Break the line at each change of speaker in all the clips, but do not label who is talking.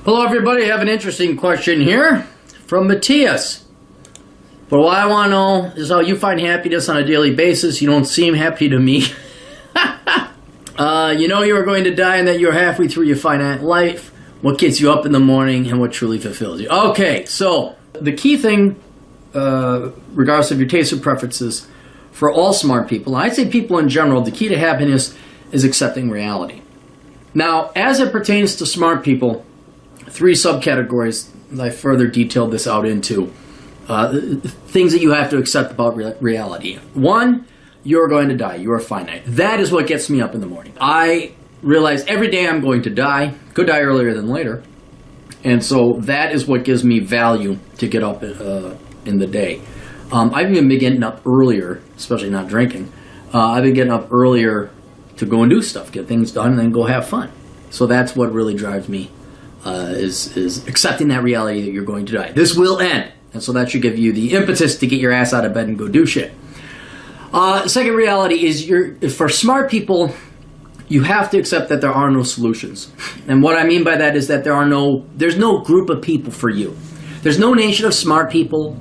Hello everybody, I have an interesting question here from Mathias. But what I want to know is how you find happiness on a daily basis. You don't seem happy to me. You know you are going to die and that you're halfway through your finite life. What gets you up in the morning and what truly fulfills you? Okay, so the key thing, regardless of your tastes or preferences, for all smart people, and I'd say people in general, the key to happiness is accepting reality. Now, as it pertains to smart people, three subcategories that I further detailed this out into. Things that you have to accept about reality. One, you're going to die. You are finite. That is what gets me up in the morning. I realize every day I'm going to die. Could die earlier than later. And so that is what gives me value to get up in the day. I've even been getting up earlier, especially not drinking. I've been getting up earlier to go and do stuff, get things done, and then go have fun. So that's what really drives me. Is accepting that reality that you're going to die. This will end. And so that should give you the impetus to get your ass out of bed and go do shit. Second reality is for smart people, you have to accept that there are no solutions. And what I mean by that is that there's no group of people for you. There's no nation of smart people.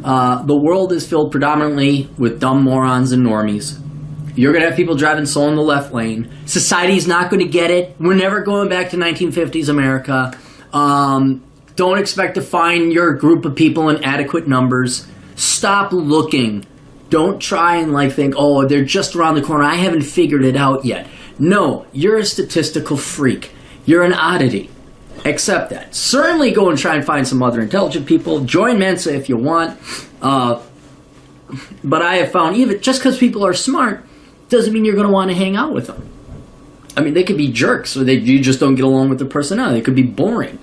The world is filled predominantly with dumb morons and normies. You're going to have people driving slow in the left lane. Society's not going to get it. We're never going back to 1950s America. Don't expect to find your group of people in adequate numbers. Stop looking. Don't try and think, oh, they're just around the corner. I haven't figured it out yet. No, you're a statistical freak. You're an oddity. Accept that. Certainly go and try and find some other intelligent people. Join Mensa if you want. But I have found even just because people are smart doesn't mean you're going to want to hang out with them. I mean, they could be jerks, or you just don't get along with their personality. They could be boring.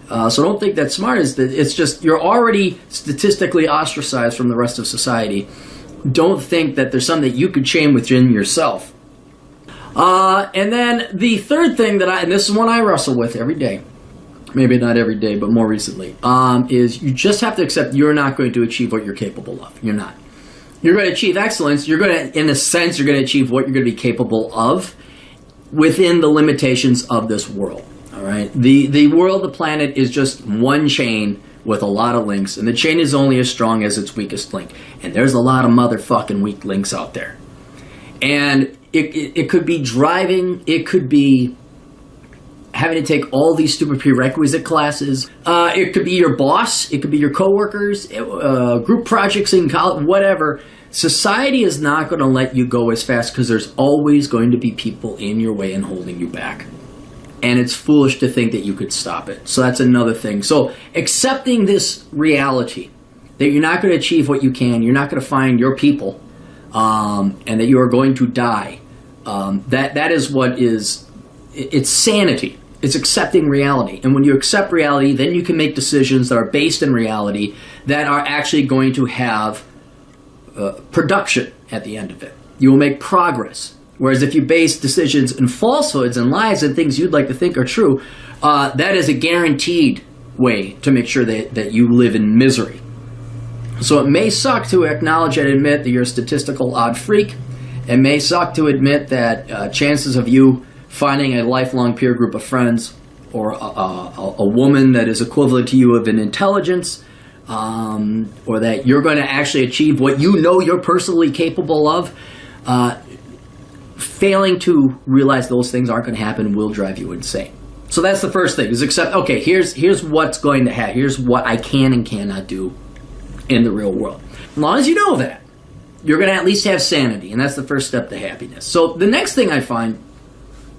So don't think that smart is that. It's just you're already statistically ostracized from the rest of society. Don't think that there's something that you could change within yourself. And then the third thing and this is one I wrestle with every day, maybe not every day, but more recently, is you just have to accept you're not going to achieve what you're capable of. You're not. You're going to achieve excellence. You're going to, in a sense, you're going to achieve what you're going to be capable of within the limitations of this world. All right. The world, the planet, is just one chain with a lot of links, and the chain is only as strong as its weakest link. And there's a lot of motherfucking weak links out there. And it could be driving. It could be having to take all these stupid prerequisite classes. It could be your boss. It could be your coworkers, group projects in college, whatever. Society is not going to let you go as fast because there's always going to be people in your way and holding you back. And it's foolish to think that you could stop it. So that's another thing. So accepting this reality that you're not going to achieve what you can, you're not going to find your people, and that you are going to die. That is what is, it's sanity. It's accepting reality. And when you accept reality, then you can make decisions that are based in reality that are actually going to have production at the end of it. You will make progress. Whereas if you base decisions in falsehoods and lies and things you'd like to think are true, that is a guaranteed way to make sure that you live in misery. So it may suck to acknowledge and admit that you're a statistical odd freak. It may suck to admit that chances of you finding a lifelong peer group of friends or a woman that is equivalent to you of an intelligence, or that you're going to actually achieve what you know you're personally capable of, failing to realize those things aren't going to happen will drive you insane. So that's the first thing, is accept, okay, here's what's going to happen. Here's what I can and cannot do in the real world. As long as you know that, you're going to at least have sanity, and that's the first step to happiness. So the next thing I find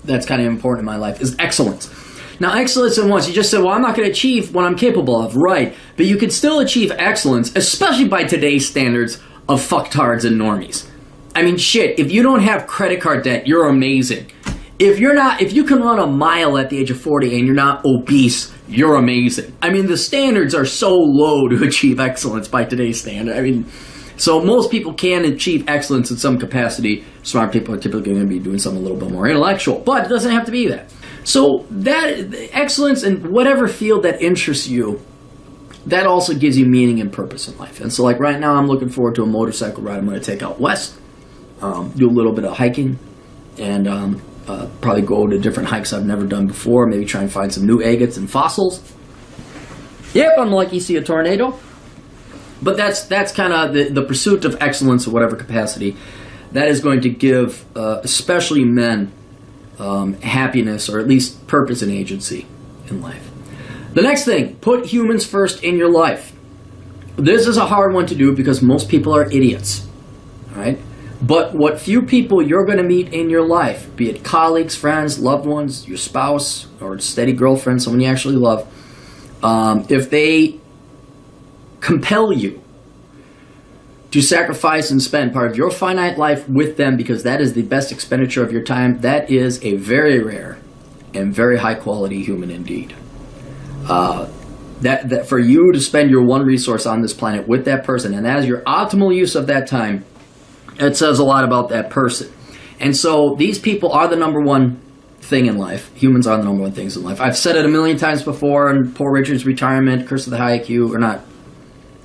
that's kind of important in my life is excellence. Now, excellence in once, you just said, well, I'm not going to achieve what I'm capable of, right? But you can still achieve excellence, especially by today's standards of fucktards and normies. I mean, shit, if you don't have credit card debt, you're amazing. If you can run a mile at the age of 40 and you're not obese, you're amazing. I mean, the standards are so low to achieve excellence by today's standard. I mean, so most people can achieve excellence in some capacity. Smart people are typically going to be doing something a little bit more intellectual, but it doesn't have to be that. So that excellence in whatever field that interests you, that also gives you meaning and purpose in life. And so like right now, I'm looking forward to a motorcycle ride I'm going to take out west, do a little bit of hiking, and Probably go to different hikes I've never done before. Maybe try and find some new agates and fossils. If I'm lucky, see a tornado. But that's kind of the pursuit of excellence in whatever capacity. That is going to give, especially men, happiness, or at least purpose and agency in life. The next thing, put humans first in your life. This is a hard one to do because most people are idiots, all right? But what few people you're going to meet in your life, be it colleagues, friends, loved ones, your spouse, or steady girlfriend, someone you actually love, if they compel you to sacrifice and spend part of your finite life with them because that is the best expenditure of your time, that is a very rare and very high quality human indeed. That for you to spend your one resource on this planet with that person, and as your optimal use of that time, it says a lot about that person. And so these people are the number one thing in life. Humans are the number one things in life. I've said it a million times before in Poor Richard's Retirement, Curse of the High IQ, or not.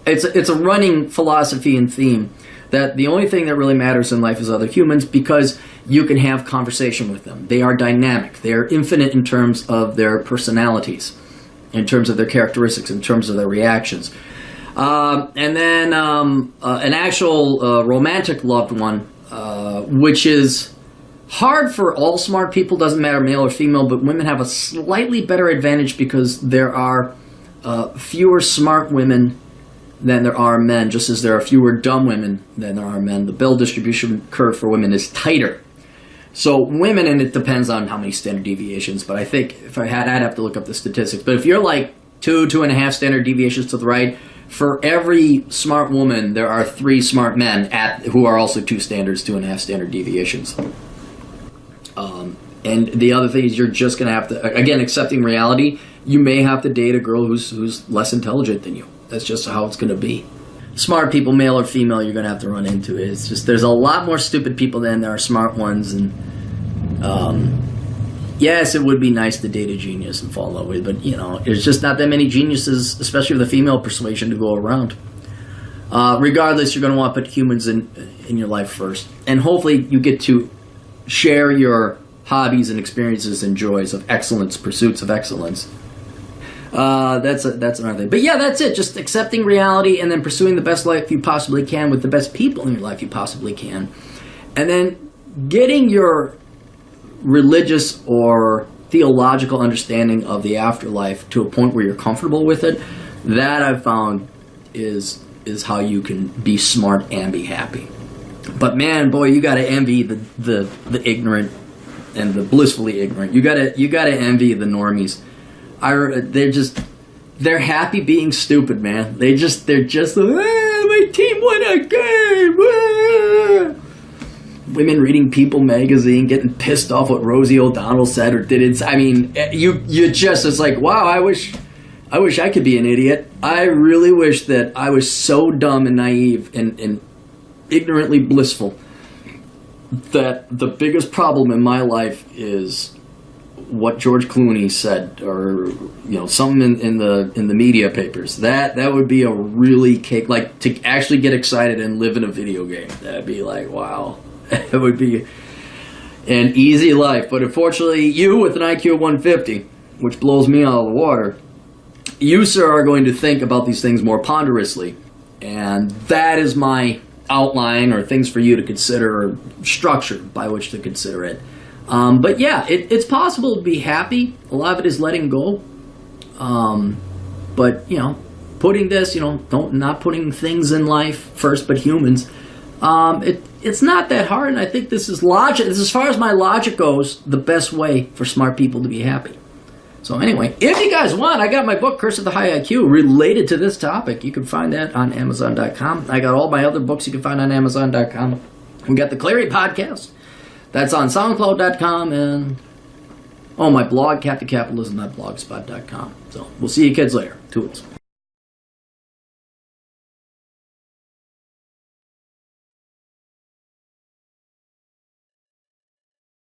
It's a running philosophy and theme that the only thing that really matters in life is other humans, because you can have conversation with them. They are dynamic. They are infinite in terms of their personalities, in terms of their characteristics, in terms of their reactions. And then an actual romantic loved one, which is hard for all smart people, doesn't matter male or female, but women have a slightly better advantage because there are fewer smart women than there are men, just as there are fewer dumb women than there are men. The Bell distribution curve for women is tighter. So women, and it depends on how many standard deviations, but I think if I'd have to look up the statistics, but if you're like 2.5 standard deviations to the right, for every smart woman, there are 3 smart men who are also 2.5 standard deviations. And the other thing is you're just going to have to, again, accepting reality, you may have to date a girl who's less intelligent than you. That's just how it's going to be. Smart people, male or female, you're going to have to run into it. It's just there's a lot more stupid people than there are smart ones. And yes, it would be nice to date a genius and fall in love with, but there's just not that many geniuses, especially with a female persuasion, to go around. Regardless, you're going to want to put humans in your life first, and hopefully you get to share your hobbies and experiences and joys of excellence, pursuits of excellence. That's another thing. But yeah, that's it. Just accepting reality and then pursuing the best life you possibly can with the best people in your life you possibly can. And then getting your religious or theological understanding of the afterlife to a point where you're comfortable with it. That I've found is how you can be smart and be happy. But man, boy, you got to envy the ignorant and the blissfully ignorant. You got to envy the normies. They're happy being stupid, man. They're just my team won a game. Women reading People magazine, getting pissed off what Rosie O'Donnell said or didn't. I mean, it's like, wow, I wish I could be an idiot. I really wish that I was so dumb and naive and ignorantly blissful that the biggest problem in my life is what George Clooney said, or something in the media papers. That would be a really like to actually get excited and live in a video game. That'd be like, wow, it would be an easy life. But unfortunately, you with an IQ of 150, which blows me out of the water, you, sir, are going to think about these things more ponderously, and that is my outline or things for you to consider, or structure by which to consider it. But yeah, it's possible to be happy. A lot of it is letting go. But putting this, not putting things in life first, but humans. It's not that hard, and I think this is logic. As far as my logic goes, the best way for smart people to be happy. So anyway, if you guys want, I got my book, Curse of the High IQ, related to this topic. You can find that on Amazon.com. I got all my other books you can find on Amazon.com. We got the Clarey podcast. That's on SoundCloud.com and, my blog, CaptainCapitalism.blogspot.com. So we'll see you kids later. Toodles.